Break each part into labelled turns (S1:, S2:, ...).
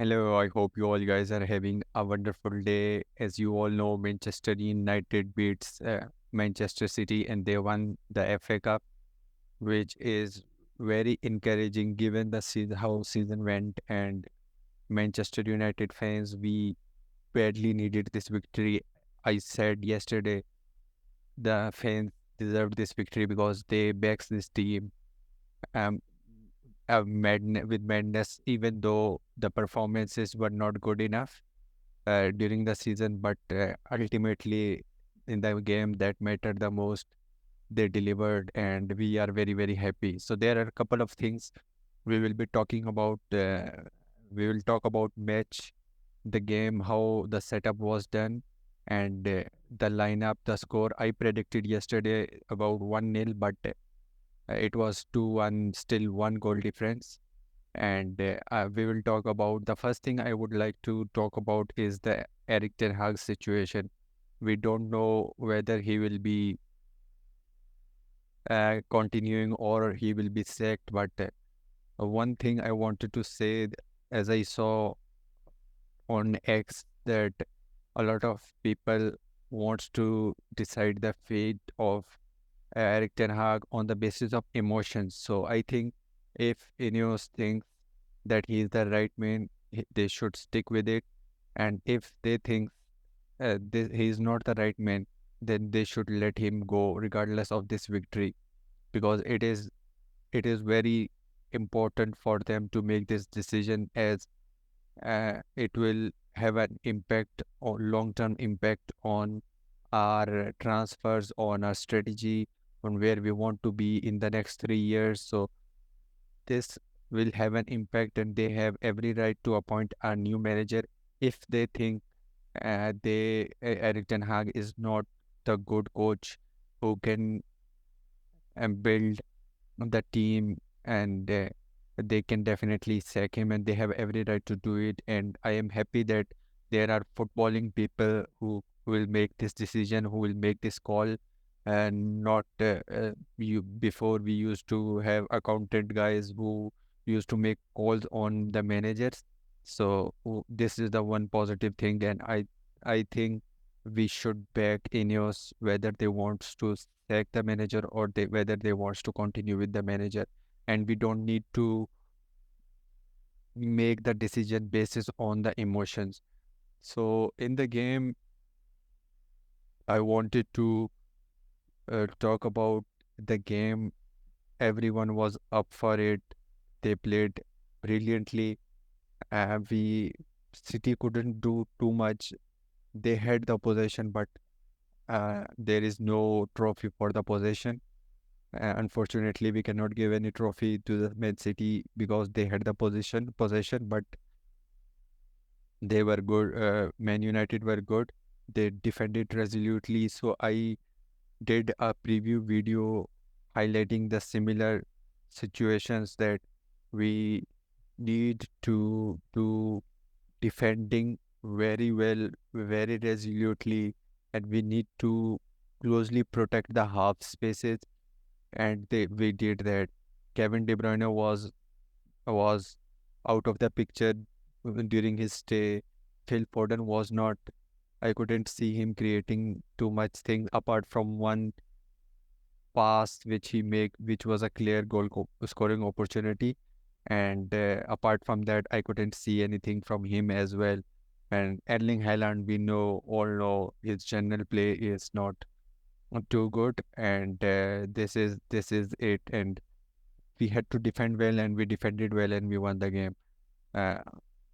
S1: Hello, I hope you all guys are having a wonderful day. As you all know, Manchester United beats Manchester City and they won the FA Cup, which is very encouraging given the season, how season went. And Manchester United fans, we badly needed this victory. I said yesterday the fans deserved this victory because they backs this team um, with madness, even though the performances were not good enough during the season, but ultimately in the game that mattered the most, they delivered, and we are very, very happy. So there are a couple of things we will be talking about. We will talk about match, the game, how the setup was done, and the lineup, the score. I predicted yesterday about 1-0, but it was 2-1, still one goal difference. And we will talk about the first thing I would like to talk about is the ERIC TEN HAG situation. We don't know whether he will be continuing or he will be sacked. But one thing I wanted to say, as I saw on X, that a lot of people wants to decide the fate of ERIC TEN HAG on the basis of emotions. So I think if Ineos thinks that he is the right man, they should stick with it. And if they think he is not the right man, then they should let him go regardless of this victory, because it is very important for them to make this decision, as it will have an impact or long-term impact on our transfers, on our strategy, on where we want to be in the next 3 years. So this will have an impact, and they have every right to appoint a new manager if they think Eric Ten Hag is not the good coach who can build the team, and they can definitely sack him, and they have every right to do it. And I am happy that there are footballing people who will make this decision, who will make this call, and not you. Before, we used to have accountant guys who used to make calls on the managers. So this is the one positive thing, and I think we should back Ineos whether they wants to sack the manager or whether they wants to continue with the manager, and we don't need to make the decision basis on the emotions. So in the game, I wanted to talk about the game. Everyone was up for it. They played brilliantly. We City couldn't do too much. They had the possession, but there is no trophy for the possession. Unfortunately, we cannot give any trophy to the Man City because they had the possession, but they were good. Man United were good. They defended resolutely. So I did a preview video highlighting the similar situations that we need to do, defending very well, very resolutely, and we need to closely protect the half spaces, and we did that. Kevin De Bruyne was out of the picture during his stay. Phil Foden was not. I couldn't see him creating too much things apart from one pass which he made, which was a clear scoring opportunity. And apart from that, I couldn't see anything from him as well. And Erling Haaland, we all know his general play is not too good, and this is it. And we had to defend well, and we defended well, and we won the game. Uh,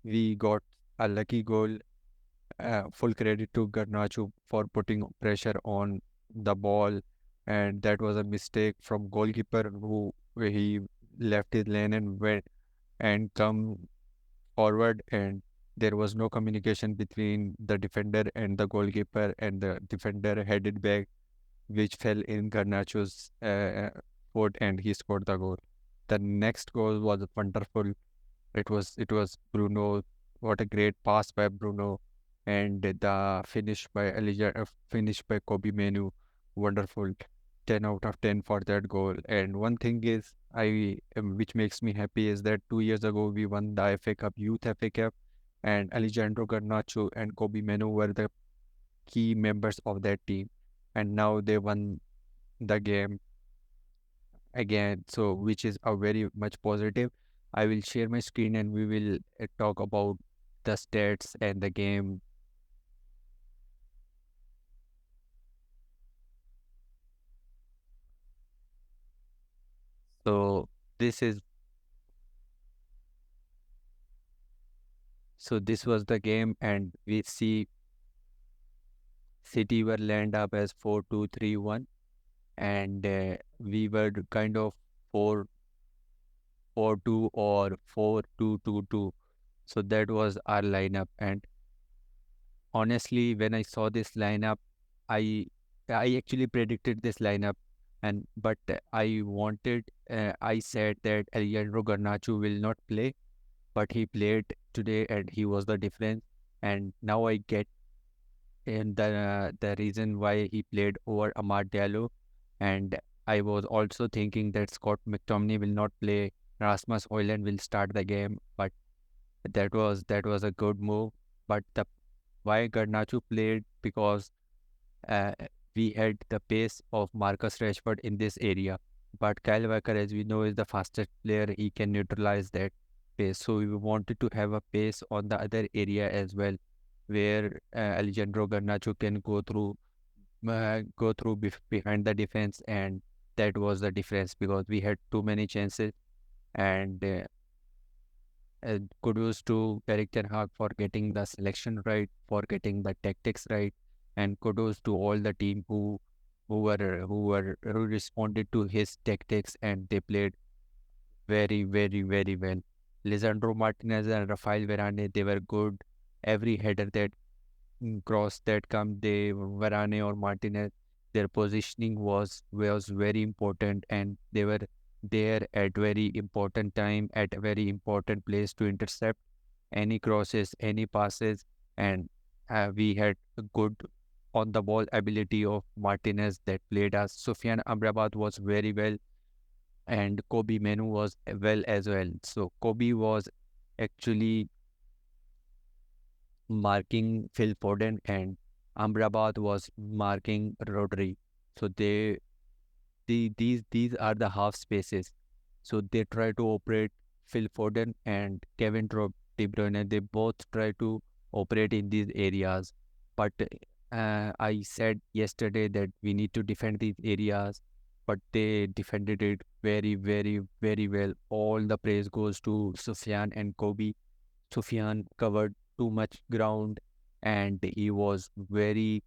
S1: we got a lucky goal. Full credit to Garnacho for putting pressure on the ball, and that was a mistake from goalkeeper who where he left his lane and went and come forward, and there was no communication between the defender and the goalkeeper, and the defender headed back, which fell in Garnacho's foot, and he scored the goal. The next goal was wonderful. It was Bruno. What a great pass by Bruno, and the finish by Kobe Menu. Wonderful. 10 out of 10 for that goal. And one thing which makes me happy is that 2 years ago we won the FA Cup, Youth FA Cup, and Alejandro Garnacho and Kobe Menu were the key members of that team, and now they won the game again, so which is a very much positive. I will share my screen and we will talk about the stats and the game. So this is this was the game, and we see City were land up as 4-2-3-1, and we were kind of 4-4-2 or 4-2-2-2. So that was our lineup, and honestly, when I saw this lineup, I I actually predicted this lineup, and but I said that Alejandro Garnacho will not play, but he played today and he was the difference. And now I get the reason why he played over Amad Diallo, and I was also thinking that Scott McTominay will not play. Rasmus Højlund will start the game, but that was a good move. But the why Garnacho played, because uh, we had the pace of Marcus Rashford in this area, but Kyle Walker, as we know, is the fastest player. He can neutralize that pace. So we wanted to have a pace on the other area as well, where Alejandro Garnacho can go through behind the defense, and that was the difference because we had too many chances. And kudos to ERIC Ten Hag for getting the selection right, for getting the tactics right, and kudos to all the team who responded to his tactics, and they played very very well. Lisandro Martinez and Rafael Varane, they were good. Every header that cross that come, they Varane or Martinez, their positioning was very important, and they were there at very important time at a very important place to intercept any crosses, any passes, and we had a good on the ball ability of Martinez that played us. Sufyan Amrabat was very well, and Kobe Menu was well as well. So Kobe was actually marking Phil Foden, and Amrabat was marking Rodri. So these are the half spaces. So they try to operate Phil Foden and De Bruyne. They both try to operate in these areas. But I said yesterday that we need to defend these areas, but they defended it very well. All the praise goes to Sufyan and Kobe. Sufyan covered too much ground, and he was very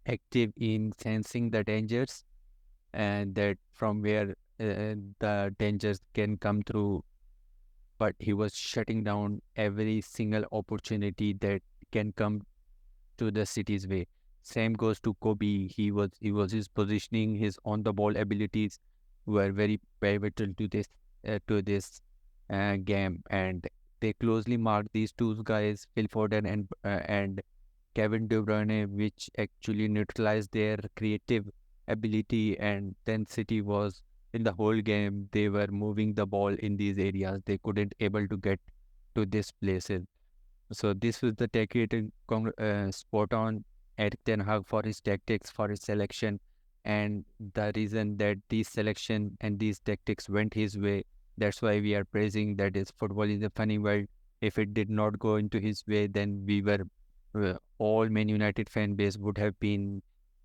S1: active in sensing the dangers, and that from where the dangers can come through, but he was shutting down every single opportunity that can come to the city's way. Same goes to Kobe. He was his positioning, his on the ball abilities were very pivotal to this game, and they closely marked these two guys, Phil Foden and Kevin De Bruyne, which actually neutralized their creative ability. And then City was in the whole game, they were moving the ball in these areas. They couldn't able to get to these places. So this was the tactical spot on Eric Ten Hag for his tactics, for his selection, and the reason that these selection and these tactics went his way. That's why we are praising that is football is a funny world. If it did not go into his way, then we were all Man United fan base would have been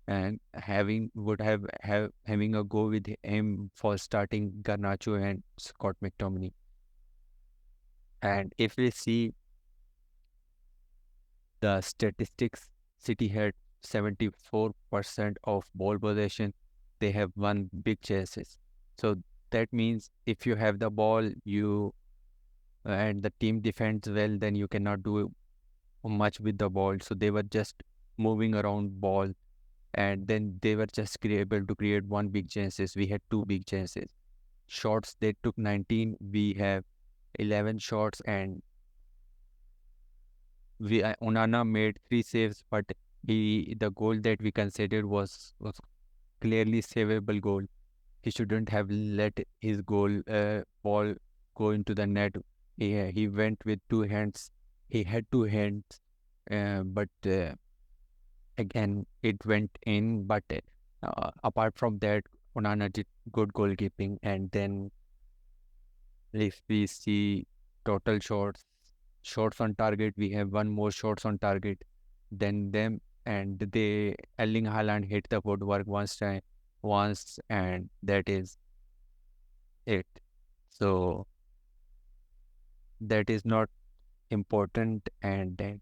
S1: and having a go with him for starting Garnacho and Scott McTominay. And if we see the statistics, City had 74% of ball possession. They have won big chases. So that means if you have the ball, you and the team defends well, then you cannot do much with the ball. So they were just moving around ball, and then they were just able to create one big chances. We had two big chances. Shots they took 19. We have 11 shots, and we Onana made three saves, but the goal that we considered was clearly savable goal. He shouldn't have let his goal ball go into the net. He went with two hands He had two hands, but again it went in. But apart from that, Onana did good goalkeeping. And then if we see total shots on target, we have one more shots on target than them. And they Erling Haaland hit the woodwork once, and that is it. So that is not important, and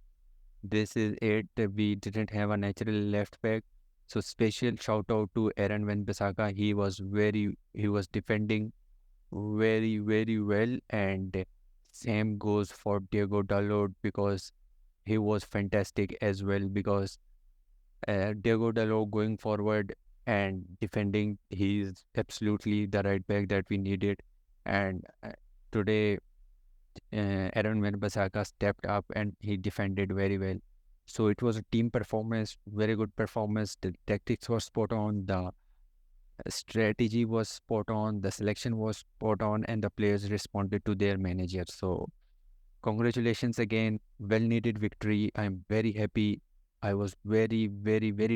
S1: this is it. We didn't have a natural left back. So special shout out to Aaron Wan-Bissaka. He was defending very well, and same goes for Diego Dalot because he was fantastic as well. Because Diego Dalot going forward and defending, he's absolutely the right back that we needed. And today Aaron Wan-Bissaka stepped up and he defended very well. So it was a team performance, very good performance. The tactics were spot on, the strategy was spot on, the selection was spot on, and the players responded to their manager. So congratulations again, well needed victory. I'm very happy. I was very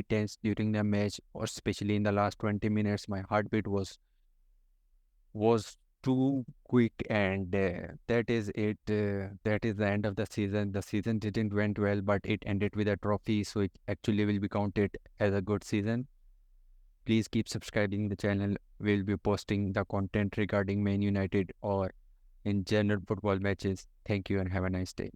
S1: tense during the match, or especially in the last 20 minutes. My heartbeat was too quick, and that is it. That is the end of the season. The season didn't went well, but it ended with a trophy, so it actually will be counted as a good season. Please keep subscribing the channel. We'll be posting the content regarding Man United or in general football matches. Thank you and have a nice day.